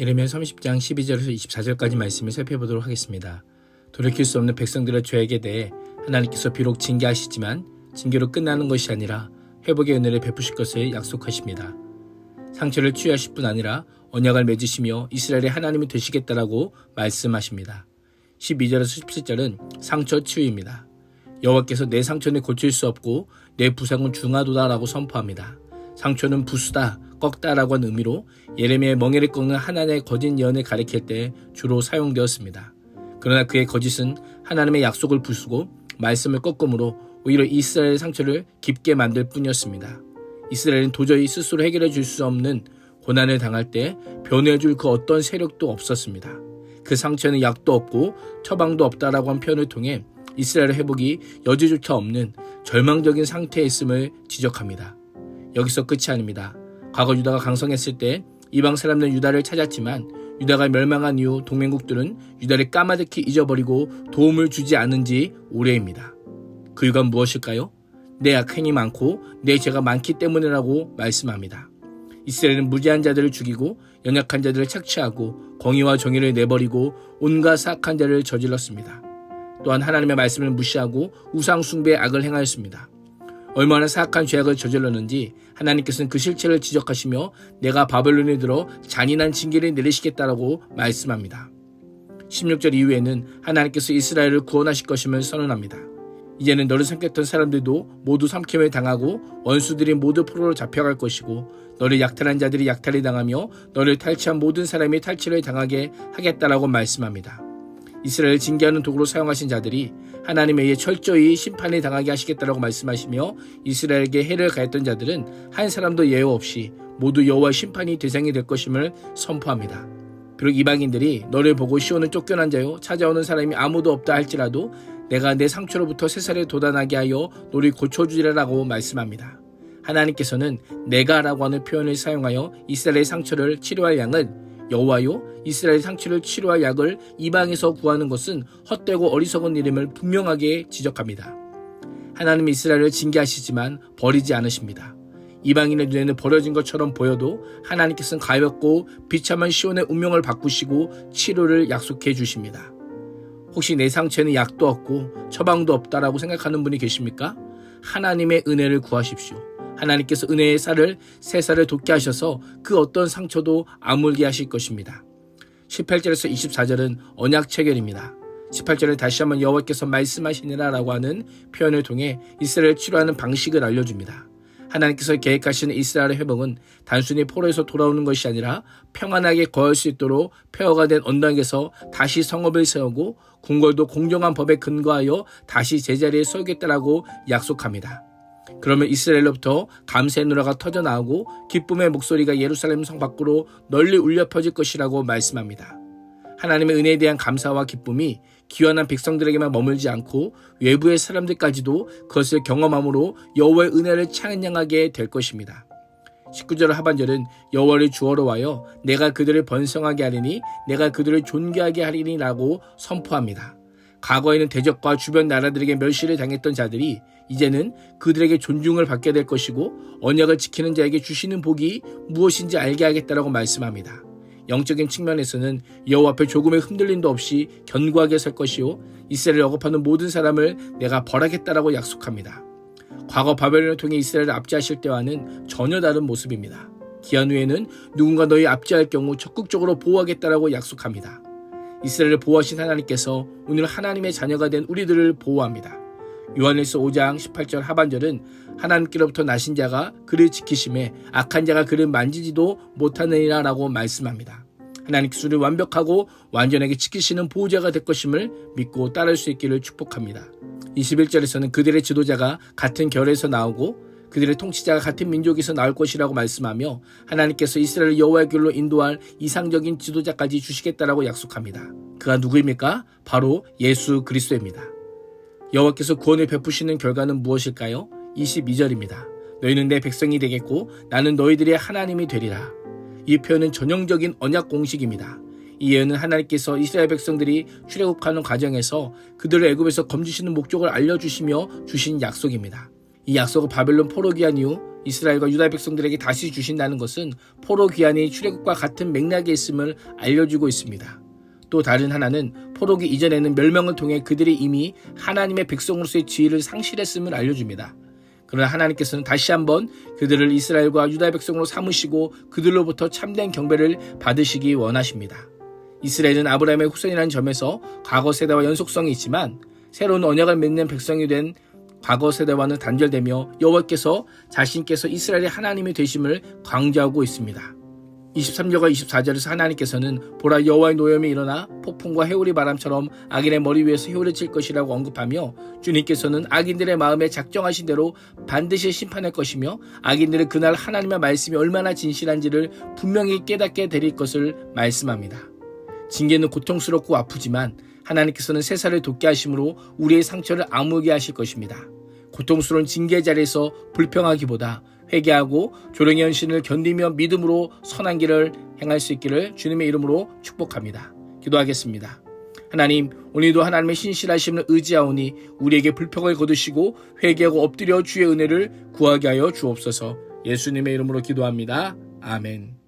예레미야 30장 12절에서 24절까지 말씀을 살펴보도록 하겠습니다. 돌이킬 수 없는 백성들의 죄악에 대해 하나님께서 비록 징계하시지만 징계로 끝나는 것이 아니라 회복의 은혜를 베푸실 것을 약속하십니다. 상처를 치유하실 뿐 아니라 언약을 맺으시며 이스라엘의 하나님이 되시겠다라고 말씀하십니다. 12절에서 17절은 상처 치유입니다. 여호와께서 내 상처는 고칠 수 없고 내 부상은 중하도다라고 선포합니다. 상처는 부수다, 꺾다라고 하는 의미로 예레미야의 멍에를 꺾는 하나님의 거짓 예언을 가리킬 때 주로 사용되었습니다. 그러나 그의 거짓은 하나님의 약속을 부수고 말씀을 꺾음으로 오히려 이스라엘의 상처를 깊게 만들 뿐이었습니다. 이스라엘은 도저히 스스로 해결해 줄 수 없는 고난을 당할 때 변호해 줄 그 어떤 세력도 없었습니다. 그 상처에는 약도 없고 처방도 없다라고 한 표현을 통해 이스라엘의 회복이 여지조차 없는 절망적인 상태에 있음을 지적합니다. 여기서 끝이 아닙니다. 과거 유다가 강성했을 때 이방 사람들은 유다를 찾았지만 유다가 멸망한 이후 동맹국들은 유다를 까마득히 잊어버리고 도움을 주지 않은 지 오래입니다. 그 이유가 무엇일까요? 내 악행이 많고 내 죄가 많기 때문이라고 말씀합니다. 이스라엘은 무지한 자들을 죽이고 연약한 자들을 착취하고 공의와 정의를 내버리고 온갖 사악한 자를 저질렀습니다. 또한 하나님의 말씀을 무시하고 우상 숭배의 악을 행하였습니다. 얼마나 사악한 죄악을 저질렀는지 하나님께서는 그 실체를 지적하시며 내가 바벨론에 들어 잔인한 징계를 내리시겠다라고 말씀합니다. 16절 이후에는 하나님께서 이스라엘을 구원하실 것임을 선언합니다. 이제는 너를 삼켰던 사람들도 모두 삼킴을 당하고 원수들이 모두 포로로 잡혀갈 것이고 너를 약탈한 자들이 약탈을 당하며 너를 탈취한 모든 사람이 탈취를 당하게 하겠다라고 말씀합니다. 이스라엘을 징계하는 도구로 사용하신 자들이 하나님에 의해 철저히 심판을 당하게 하시겠다라고 말씀하시며 이스라엘에게 해를 가했던 자들은 한 사람도 예외 없이 모두 여호와의 심판이 대상이 될 것임을 선포합니다. 비록 이방인들이 너를 보고 시온은 쫓겨난 자요 찾아오는 사람이 아무도 없다 할지라도 내가 내 상처로부터 새살을 돋아나게 하여 너를 고쳐주리라고 말씀합니다. 하나님께서는 내가라고 하는 표현을 사용하여 이스라엘의 상처를 치료할 양은 여호와요 이스라엘 상처를 치료할 약을 이방에서 구하는 것은 헛되고 어리석은 일임을 분명하게 지적합니다. 하나님은 이스라엘을 징계하시지만 버리지 않으십니다. 이방인의 눈에는 버려진 것처럼 보여도 하나님께서는 가볍고 비참한 시온의 운명을 바꾸시고 치료를 약속해 주십니다. 혹시 내 상처에는 약도 없고 처방도 없다라고 생각하는 분이 계십니까? 하나님의 은혜를 구하십시오. 하나님께서 은혜의 쌀을 새 쌀을 돋게 하셔서 그 어떤 상처도 아물게 하실 것입니다. 18절에서 24절은 언약 체결입니다. 18절에 다시 한번 여호와께서 말씀하시니라 라고 하는 표현을 통해 이스라엘을 치료하는 방식을 알려줍니다. 하나님께서 계획하시는 이스라엘의 회복은 단순히 포로에서 돌아오는 것이 아니라 평안하게 거할 수 있도록 폐허가 된 언덕에서 다시 성읍을 세우고 궁궐도 공정한 법에 근거하여 다시 제자리에 서겠다라고 약속합니다. 그러면 이스라엘로부터 감사의 노래가 터져나오고 기쁨의 목소리가 예루살렘 성 밖으로 널리 울려 퍼질 것이라고 말씀합니다. 하나님의 은혜에 대한 감사와 기쁨이 귀환한 백성들에게만 머물지 않고 외부의 사람들까지도 그것을 경험함으로 여호와의 은혜를 찬양하게 될 것입니다. 19절 하반절은 여호와를 주어로 하여 내가 그들을 번성하게 하리니 내가 그들을 존귀하게 하리니 라고 선포합니다. 과거에는 대적과 주변 나라들에게 멸시를 당했던 자들이 이제는 그들에게 존중을 받게 될 것이고 언약을 지키는 자에게 주시는 복이 무엇인지 알게 하겠다라고 말씀합니다. 영적인 측면에서는 여호와 앞에 조금의 흔들림도 없이 견고하게 설 것이요 이스라엘을 억압하는 모든 사람을 내가 벌하겠다라고 약속합니다. 과거 바벨론을 통해 이스라엘을 압제하실 때와는 전혀 다른 모습입니다. 기한 후에는 누군가 너희 압제할 경우 적극적으로 보호하겠다라고 약속합니다. 이스라엘을 보호하신 하나님께서 오늘 하나님의 자녀가 된 우리들을 보호합니다. 요한일서 5장 18절 하반절은 하나님께로부터 나신 자가 그를 지키심에 악한 자가 그를 만지지도 못하느니라 라고 말씀합니다. 하나님께서 우리를 완벽하고 완전하게 지키시는 보호자가 될 것임을 믿고 따를 수 있기를 축복합니다. 21절에서는 그들의 지도자가 같은 결에서 나오고 그들의 통치자가 같은 민족에서 나올 것이라고 말씀하며 하나님께서 이스라엘을 여호와의 길로 인도할 이상적인 지도자까지 주시겠다라고 약속합니다. 그가 누구입니까? 바로 예수 그리스도입니다. 여호와께서 구원을 베푸시는 결과는 무엇일까요? 22절입니다. 너희는 내 백성이 되겠고 나는 너희들의 하나님이 되리라. 이 표현은 전형적인 언약 공식입니다. 이 예언은 하나님께서 이스라엘 백성들이 출애굽하는 과정에서 그들을 애굽에서 건지시는 목적을 알려주시며 주신 약속입니다. 이 약속을 바벨론 포로 귀환 이후 이스라엘과 유다 백성들에게 다시 주신다는 것은 포로 귀환이 출애굽과 같은 맥락에 있음을 알려주고 있습니다. 또 다른 하나는 포로기 이전에는 멸망을 통해 그들이 이미 하나님의 백성으로서의 지위를 상실했음을 알려줍니다. 그러나 하나님께서는 다시 한번 그들을 이스라엘과 유다 백성으로 삼으시고 그들로부터 참된 경배를 받으시기 원하십니다. 이스라엘은 아브라함의 후손이라는 점에서 과거 세대와 연속성이 있지만 새로운 언약을 맺는 백성이 된 과거 세대와는 단절되며 여호와께서 자신께서 이스라엘의 하나님이 되심을 강조하고 있습니다. 23절과 24절에서 하나님께서는 보라 여호와의 노염이 일어나 폭풍과 해오리 바람처럼 악인의 머리 위에서 해오를 칠 것이라고 언급하며 주님께서는 악인들의 마음에 작정하신 대로 반드시 심판할 것이며 악인들은 그날 하나님의 말씀이 얼마나 진실한지를 분명히 깨닫게 되릴 것을 말씀합니다. 징계는 고통스럽고 아프지만 하나님께서는 세사를 돋게 하심으로 우리의 상처를 아물게 하실 것입니다. 고통스러운 징계의 자리에서 불평하기보다 회개하고 조령의 현신을 견디며 믿음으로 선한 길을 행할 수 있기를 주님의 이름으로 축복합니다. 기도하겠습니다. 하나님, 오늘도 하나님의 신실하심을 의지하오니 우리에게 불평을 거두시고 회개하고 엎드려 주의 은혜를 구하게 하여 주옵소서. 예수님의 이름으로 기도합니다. 아멘.